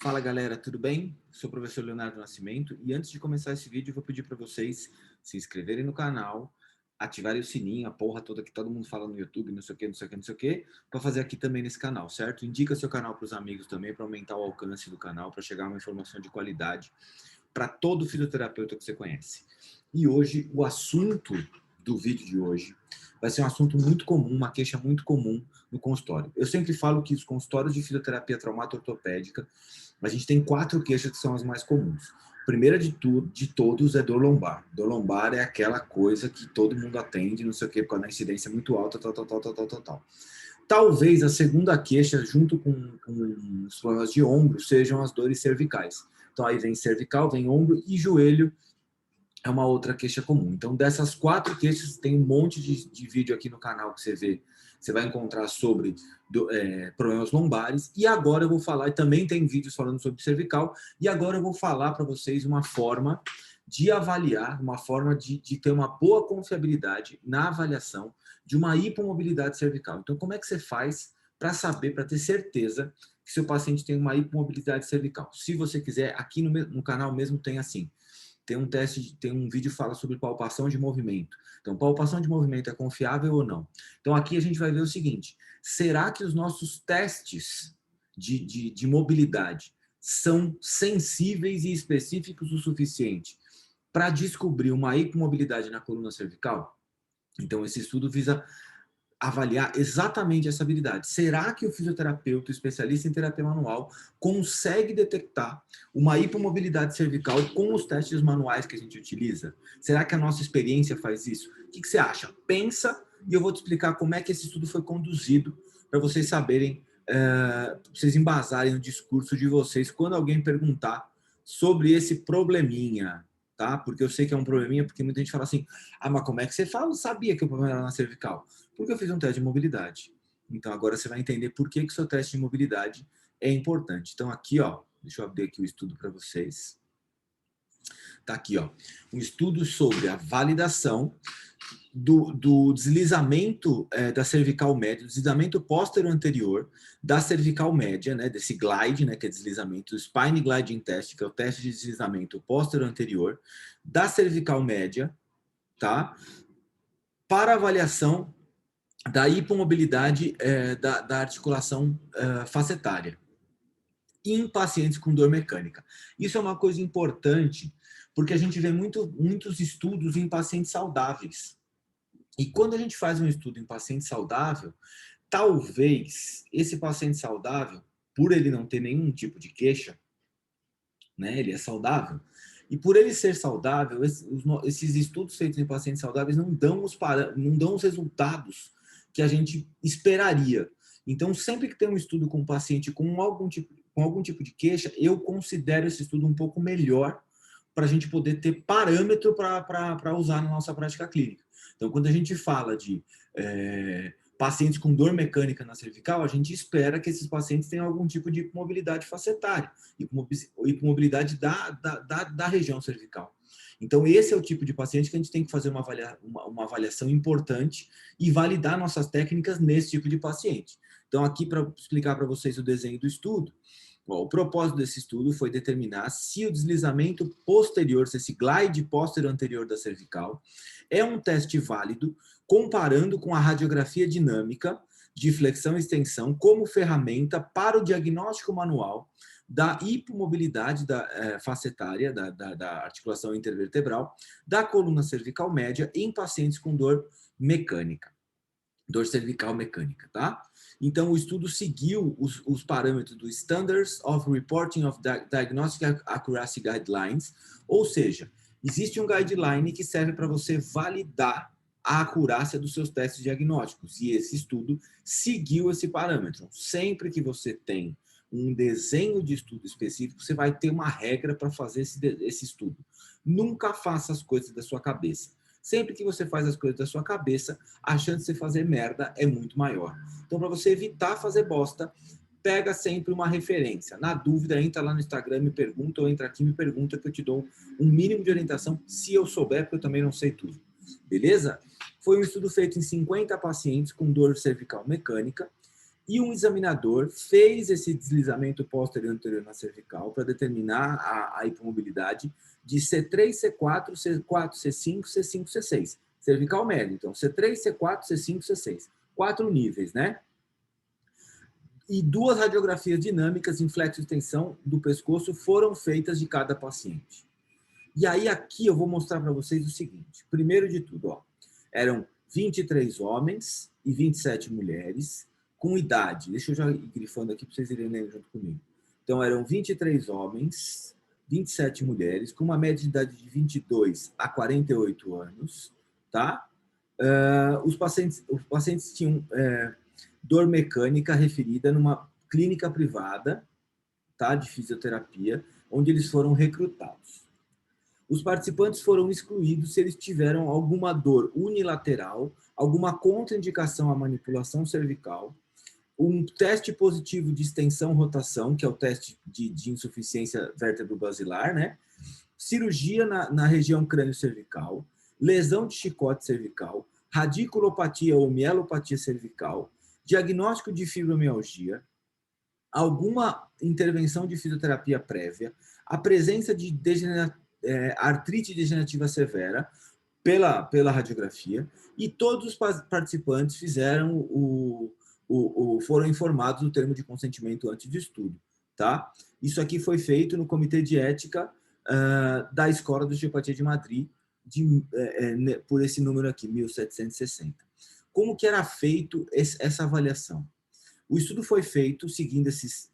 Fala galera, tudo bem? Sou o professor Leonardo Nascimento e antes de começar esse vídeo eu vou pedir para vocês se inscreverem no canal, ativarem o sininho, a porra toda que todo mundo fala no YouTube, não sei o que, não sei o que, não sei o que, para fazer aqui também nesse canal, certo? Indica seu canal para os amigos também, para aumentar o alcance do canal, para chegar uma informação de qualidade para todo fisioterapeuta que você conhece. E hoje, o assunto do vídeo de hoje vai ser um assunto muito comum, uma queixa muito comum no consultório. Eu sempre falo que os consultórios de fisioterapia traumato-ortopédica, a gente tem 4 queixas que são as mais comuns. A primeira de todos é dor lombar. Dor lombar é aquela coisa que todo mundo atende, não sei o que, por causa da incidência muito alta, tal. Talvez a segunda queixa, junto com os problemas de ombro, sejam as dores cervicais. Então aí vem cervical, vem ombro e joelho é uma outra queixa comum. Então dessas 4 queixas, tem um monte de vídeo aqui no canal que você vê, você vai encontrar sobre problemas lombares. E agora eu vou falar, e também tem vídeos falando sobre cervical, e agora eu vou falar para vocês uma forma de avaliar, uma forma de ter uma boa confiabilidade na avaliação de uma hipomobilidade cervical. Então como é que você faz para saber, para ter certeza que seu paciente tem uma hipomobilidade cervical? Se você quiser, aqui no canal mesmo tem assim, tem um teste, tem um vídeo que fala sobre palpação de movimento. Então, palpação de movimento é confiável ou não? Então, aqui a gente vai ver o seguinte, será que os nossos testes de mobilidade são sensíveis e específicos o suficiente para descobrir uma hipomobilidade na coluna cervical? Então, esse estudo visa avaliar exatamente essa habilidade. Será que o fisioterapeuta, o especialista em terapia manual, consegue detectar uma hipomobilidade cervical com os testes manuais que a gente utiliza? Será que a nossa experiência faz isso? O que você acha? Pensa e eu vou te explicar como é que esse estudo foi conduzido para vocês saberem, vocês embasarem o discurso de vocês quando alguém perguntar sobre esse probleminha, tá? Porque eu sei que é um probleminha, porque muita gente fala assim, mas como é que você sabia que o problema era na cervical? Porque eu fiz um teste de mobilidade. Então, agora você vai entender por que o seu teste de mobilidade é importante. Então, aqui, ó, deixa eu abrir aqui o estudo para vocês. Tá aqui, ó, um estudo sobre a validação do deslizamento da cervical média, do deslizamento póstero anterior da cervical média, né, desse glide, né, que é deslizamento, o Spine Gliding Test, que é o teste de deslizamento póstero anterior da cervical média, tá, para avaliação da hipomobilidade da articulação facetária em pacientes com dor mecânica. Isso é uma coisa importante, porque a gente vê muitos estudos em pacientes saudáveis. E quando a gente faz um estudo em paciente saudável, talvez esse paciente saudável, por ele não ter nenhum tipo de queixa, né, ele é saudável, e por ele ser saudável, esses estudos feitos em pacientes saudáveis não dão os resultados que a gente esperaria. Então, sempre que tem um estudo com um paciente com algum tipo de queixa, eu considero esse estudo um pouco melhor para a gente poder ter parâmetro para usar na nossa prática clínica. Então, quando a gente fala de pacientes com dor mecânica na cervical, a gente espera que esses pacientes tenham algum tipo de mobilidade facetária, hipomobilidade da região cervical. Então, esse é o tipo de paciente que a gente tem que fazer uma avaliação importante e validar nossas técnicas nesse tipo de paciente. Então, aqui para explicar para vocês o desenho do estudo, o propósito desse estudo foi determinar se o deslizamento posterior, se esse glide póstero anterior da cervical, é um teste válido comparando com a radiografia dinâmica de flexão e extensão como ferramenta para o diagnóstico manual da hipomobilidade facetária, da articulação intervertebral, da coluna cervical média em pacientes com dor mecânica, dor cervical mecânica, tá? Então, o estudo seguiu os parâmetros do Standards of Reporting of Diagnostic Accuracy Guidelines, ou seja, existe um guideline que serve para você validar a acurácia dos seus testes diagnósticos, e esse estudo seguiu esse parâmetro. Sempre que você tem um desenho de estudo específico, você vai ter uma regra para fazer esse estudo. Nunca faça as coisas da sua cabeça. Sempre que você faz as coisas da sua cabeça, a chance de você fazer merda é muito maior. Então, para você evitar fazer bosta, pega sempre uma referência. Na dúvida, entra lá no Instagram, me pergunta, ou entra aqui e me pergunta, que eu te dou um mínimo de orientação, se eu souber, porque eu também não sei tudo. Beleza? Foi um estudo feito em 50 pacientes com dor cervical mecânica, E um examinador fez esse deslizamento posterior anterior na cervical para determinar a hipomobilidade de C3, C4, C4, C5, C5, C6. Cervical médio. Então, C3, C4, C5, C6. 4 níveis, né? E 2 radiografias dinâmicas em flexo-extensão do pescoço foram feitas de cada paciente. E aí aqui eu vou mostrar para vocês o seguinte. Primeiro de tudo, ó, eram 23 homens e 27 mulheres com idade. Deixa eu já ir grifando aqui para vocês irem lendo junto comigo. Então eram 23 homens, 27 mulheres, com uma média de idade de 22 a 48 anos, tá? Os pacientes tinham dor mecânica referida numa clínica privada, tá, de fisioterapia, onde eles foram recrutados. Os participantes foram excluídos se eles tiveram alguma dor unilateral, alguma contraindicação à manipulação cervical, um teste positivo de extensão-rotação, que é o teste de insuficiência vértebro-basilar, né? Cirurgia na região crânio-cervical, lesão de chicote cervical, radiculopatia ou mielopatia cervical, diagnóstico de fibromialgia, alguma intervenção de fisioterapia prévia, a presença de artrite degenerativa severa pela radiografia, e todos os participantes fizeram foram informados do termo de consentimento antes de estudo. Tá? Isso aqui foi feito no Comitê de Ética da Escola de Osteopatia de Madrid, por esse número aqui, 1760. Como que era feito essa avaliação? O estudo foi feito seguindo esses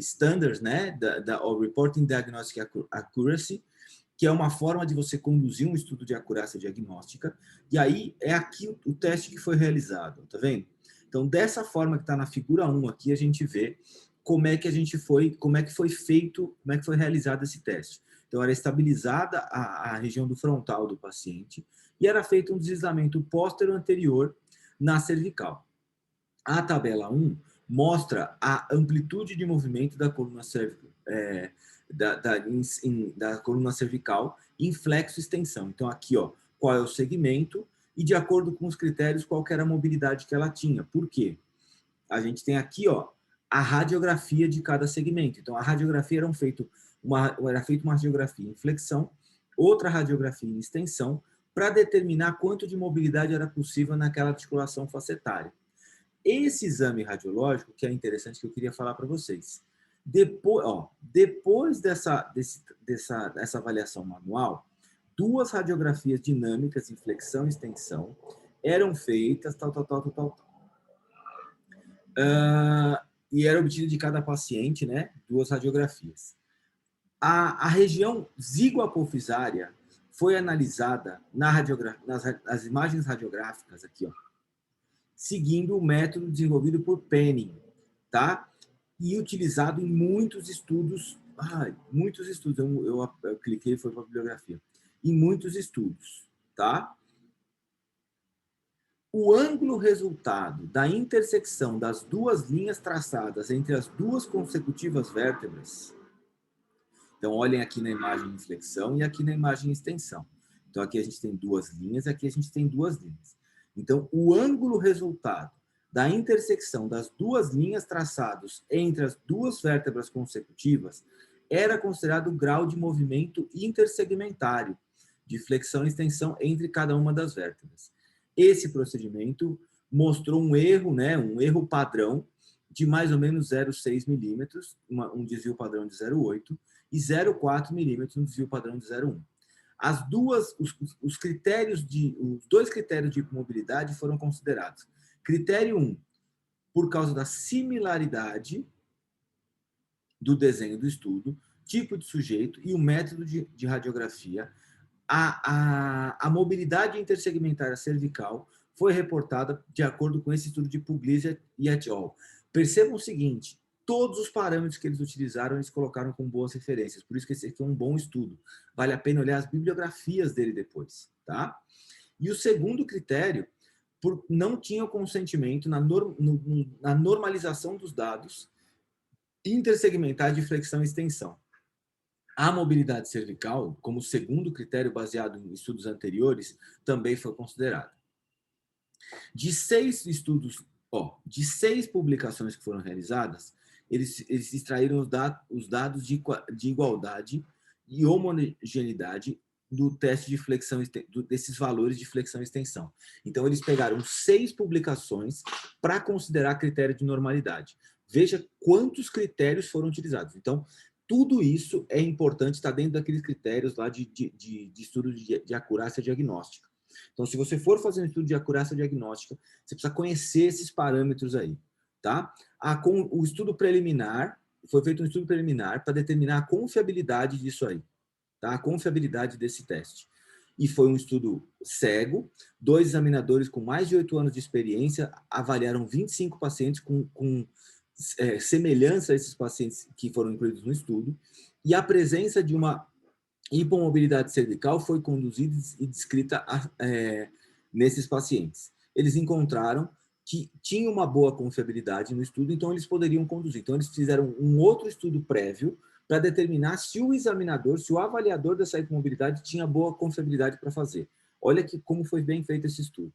standards, né, da Reporting Diagnostic Accuracy, que é uma forma de você conduzir um estudo de acurácia diagnóstica, e aí é aqui o teste que foi realizado, tá vendo? Então, dessa forma que está na figura 1 aqui, a gente vê como é que foi feito, como é que foi realizado esse teste. Então, era estabilizada a região do frontal do paciente e era feito um deslizamento posterior anterior na cervical. A tabela 1 mostra a amplitude de movimento da coluna cervical, da coluna cervical em flexo-extensão. Então, aqui, ó, qual é o segmento e, de acordo com os critérios, qual era a mobilidade que ela tinha. Por quê? A gente tem aqui, ó, a radiografia de cada segmento. Então, a radiografia era feita uma radiografia em flexão, outra radiografia em extensão, para determinar quanto de mobilidade era possível naquela articulação facetária. Esse exame radiológico, que é interessante, que eu queria falar para vocês. Depois dessa avaliação manual, 2 radiografias dinâmicas em flexão e extensão eram feitas, e era obtido de cada paciente, né, 2 radiografias. A região zigoapofisária foi analisada nas imagens radiográficas aqui, ó, seguindo o método desenvolvido por Penning, tá? E utilizado em muitos estudos. Muitos estudos. Eu cliquei e foi para a bibliografia. Em muitos estudos, tá? O ângulo resultado da intersecção das 2 linhas traçadas entre as 2 consecutivas vértebras. Então, olhem aqui na imagem em flexão e aqui na imagem em extensão. Então, aqui a gente tem 2 linhas e aqui a gente tem 2 linhas. Então, o ângulo resultado da intersecção das 2 linhas traçadas entre as 2 vértebras consecutivas era considerado o grau de movimento intersegmentário de flexão e extensão entre cada uma das vértebras. Esse procedimento mostrou um erro, né, um erro padrão de mais ou menos 0,6 milímetros, um desvio padrão de 0,8, e 0,4 milímetros, um desvio padrão de 0,1. Os 2 critérios de mobilidade foram considerados. Critério 1, por causa da similaridade do desenho do estudo, tipo de sujeito e o método de radiografia. A mobilidade intersegmentária cervical foi reportada de acordo com esse estudo de Puglisi e et al. Percebam o seguinte, todos os parâmetros que eles utilizaram, eles colocaram com boas referências. Por isso que esse aqui é um bom estudo. Vale a pena olhar as bibliografias dele depois, tá? E o segundo critério, não tinha o consentimento na normalização dos dados intersegmentais de flexão e extensão. A mobilidade cervical, como segundo critério baseado em estudos anteriores, também foi considerada. De 6 estudos, de 6 publicações que foram realizadas, eles extraíram os dados de igualdade e homogeneidade do teste de flexão, desses valores de flexão e extensão. Então, eles pegaram 6 publicações para considerar critério de normalidade. Veja quantos critérios foram utilizados. Então, tudo isso é importante, está dentro daqueles critérios lá de estudo de acurácia diagnóstica. Então, se você for fazer um estudo de acurácia diagnóstica, você precisa conhecer esses parâmetros aí, tá? Com o estudo preliminar, foi feito um estudo preliminar para determinar a confiabilidade disso aí, tá? A confiabilidade desse teste. E foi um estudo cego, 2 examinadores com mais de 8 anos de experiência avaliaram 25 pacientes com semelhança a esses pacientes que foram incluídos no estudo, e a presença de uma hipomobilidade cervical foi conduzida e descrita nesses pacientes. Eles encontraram que tinha uma boa confiabilidade no estudo, então eles poderiam conduzir. Então eles fizeram um outro estudo prévio para determinar se o examinador, se o avaliador dessa hipomobilidade tinha boa confiabilidade para fazer. Olha como foi bem feito esse estudo.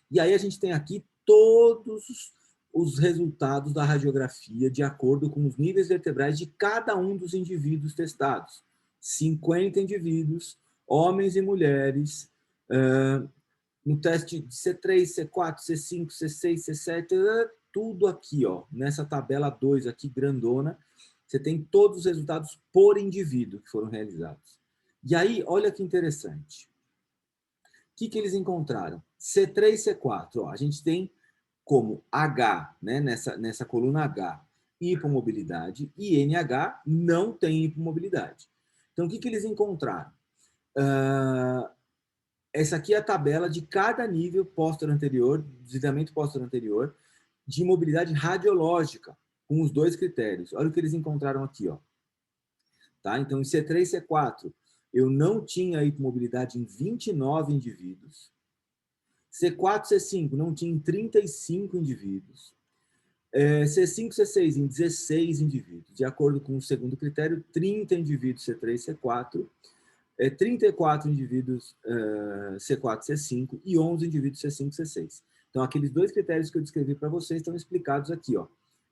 E aí a gente tem aqui todos os resultados da radiografia de acordo com os níveis vertebrais de cada um dos indivíduos testados. 50 indivíduos, homens e mulheres, no teste de C3, C4, C5, C6, C7, tudo aqui, nessa tabela 2 aqui, grandona, você tem todos os resultados por indivíduo que foram realizados. E aí, olha que interessante. O que eles encontraram? C3, C4, a gente tem como H, né, nessa coluna H, hipomobilidade, e NH não tem hipomobilidade. Então, o que eles encontraram? Essa aqui é a tabela de cada nível posterior-anterior, deslizamento posterior-anterior, de mobilidade radiológica, com os 2 critérios. Olha o que eles encontraram aqui. Tá? Então, em C3 e C4, eu não tinha hipomobilidade em 29 indivíduos. C4 e C5 não tinha em 35 indivíduos. C5 e C6 em 16 indivíduos. De acordo com o segundo critério, 30 indivíduos C3 e C4, 34 indivíduos C4 e C5 e 11 indivíduos C5 e C6. Então, aqueles 2 critérios que eu descrevi para vocês estão explicados aqui.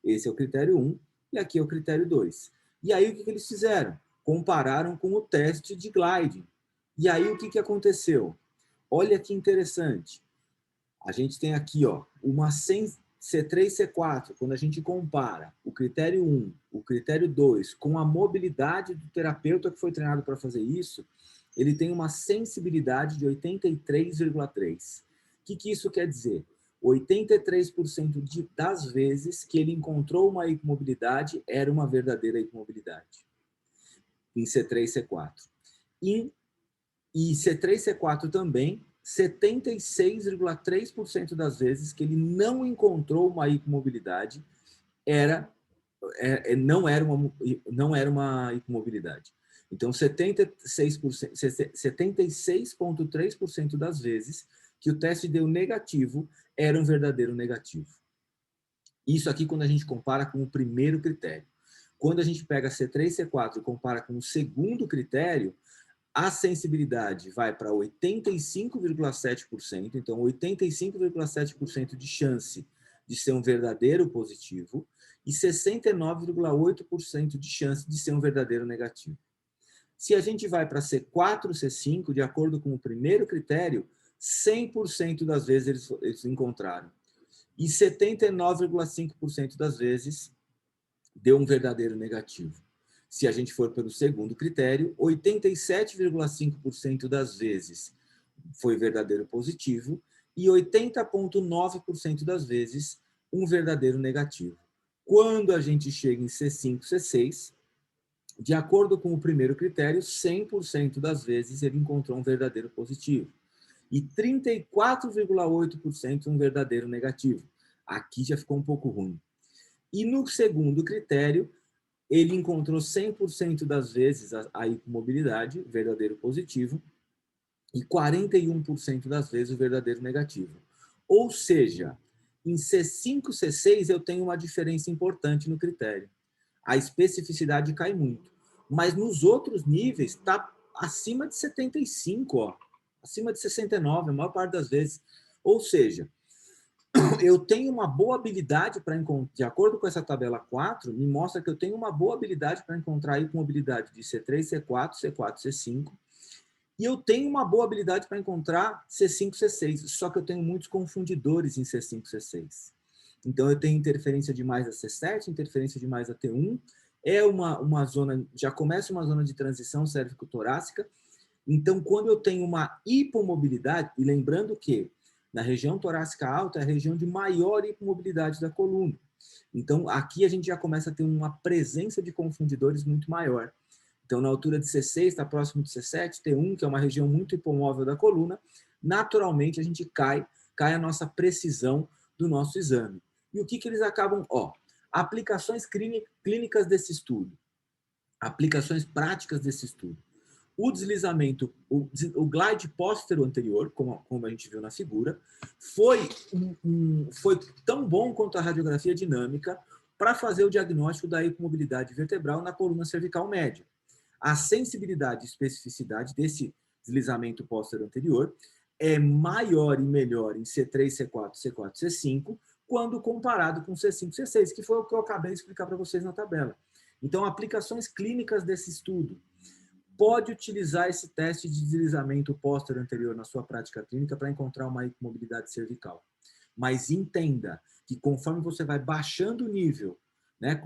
Esse é o critério 1 e aqui é o critério 2. E aí, o que eles fizeram? Compararam com o teste de gliding. E aí, o que aconteceu? Olha que interessante. A gente tem aqui uma C3 e C4, quando a gente compara o critério 1, o critério 2, com a mobilidade do terapeuta que foi treinado para fazer isso, ele tem uma sensibilidade de 83,3. O que isso quer dizer? 83% das vezes que ele encontrou uma hipomobilidade era uma verdadeira hipomobilidade. Em C3 e C4. E C3 e C4 também, 76,3% das vezes que ele não encontrou uma hipomobilidade não era uma hipomobilidade. Então, 76,3% das vezes que o teste deu negativo era um verdadeiro negativo. Isso aqui quando a gente compara com o primeiro critério. Quando a gente pega C3 e C4 e compara com o segundo critério, a sensibilidade vai para 85,7%, então 85,7% de chance de ser um verdadeiro positivo e 69,8% de chance de ser um verdadeiro negativo. Se a gente vai para C4, C5, de acordo com o primeiro critério, 100% das vezes eles encontraram. E 79,5% das vezes deu um verdadeiro negativo. Se a gente for pelo segundo critério, 87,5% das vezes foi verdadeiro positivo e 80,9% das vezes um verdadeiro negativo. Quando a gente chega em C5, C6, de acordo com o primeiro critério, 100% das vezes ele encontrou um verdadeiro positivo e 34,8% um verdadeiro negativo. Aqui já ficou um pouco ruim. E no segundo critério, ele encontrou 100% das vezes a hipomobilidade, verdadeiro positivo, e 41% das vezes o verdadeiro negativo. Ou seja, em C5, C6 eu tenho uma diferença importante no critério. A especificidade cai muito. Mas nos outros níveis está acima de 75, acima de 69, a maior parte das vezes. Ou seja, eu tenho uma boa habilidade para encontrar, de acordo com essa tabela 4, me mostra que eu tenho uma boa habilidade para encontrar hipomobilidade de C3, C4, C4, C5, e eu tenho uma boa habilidade para encontrar C5, C6, só que eu tenho muitos confundidores em C5, C6. Então, eu tenho interferência demais a C7, interferência demais a T1, é uma zona, já começa uma zona de transição cérvico-torácica. Então, quando eu tenho uma hipomobilidade, e lembrando que na região torácica alta é a região de maior hipomobilidade da coluna. Então, aqui a gente já começa a ter uma presença de confundidores muito maior. Então, na altura de C6, está próximo de C7, T1, que é uma região muito hipomóvel da coluna, naturalmente a gente cai a nossa precisão do nosso exame. E o que eles acabam? Aplicações clínicas desse estudo, aplicações práticas desse estudo. O deslizamento, o glide póstero anterior, como a gente viu na figura, foi tão bom quanto a radiografia dinâmica para fazer o diagnóstico da hipomobilidade vertebral na coluna cervical média. A sensibilidade e especificidade desse deslizamento póstero anterior é maior e melhor em C3, C4, C4, C5, quando comparado com C5, C6, que foi o que eu acabei de explicar para vocês na tabela. Então, aplicações clínicas desse estudo. Pode utilizar esse teste de deslizamento póstero anterior na sua prática clínica para encontrar uma hipomobilidade cervical. Mas entenda que conforme você vai baixando o nível, né,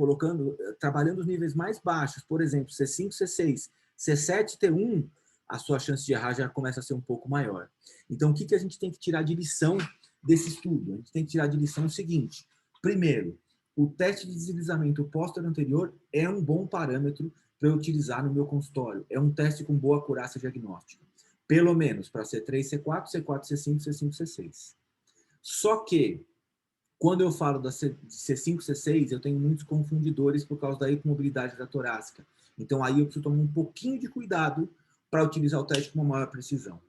trabalhando os níveis mais baixos, por exemplo, C5, C6, C7, T1, a sua chance de errar já começa a ser um pouco maior. Então, o que a gente tem que tirar de lição desse estudo? A gente tem que tirar de lição o seguinte. Primeiro, o teste de deslizamento póstero anterior é um bom parâmetro para eu utilizar no meu consultório. É um teste com boa acurácia diagnóstica. Pelo menos para C3, C4, C4, C5, C5, C6. Só que, quando eu falo de C5, C6, eu tenho muitos confundidores por causa da hipomobilidade da torácica. Então, aí eu preciso tomar um pouquinho de cuidado para utilizar o teste com uma maior precisão.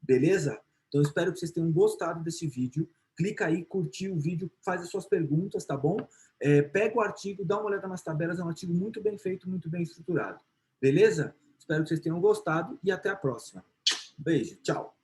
Beleza? Então, eu espero que vocês tenham gostado desse vídeo. Clica aí, curtir o vídeo, faz as suas perguntas, tá bom? Pega o artigo, dá uma olhada nas tabelas, é um artigo muito bem feito, muito bem estruturado. Beleza? Espero que vocês tenham gostado e até a próxima. Beijo, tchau!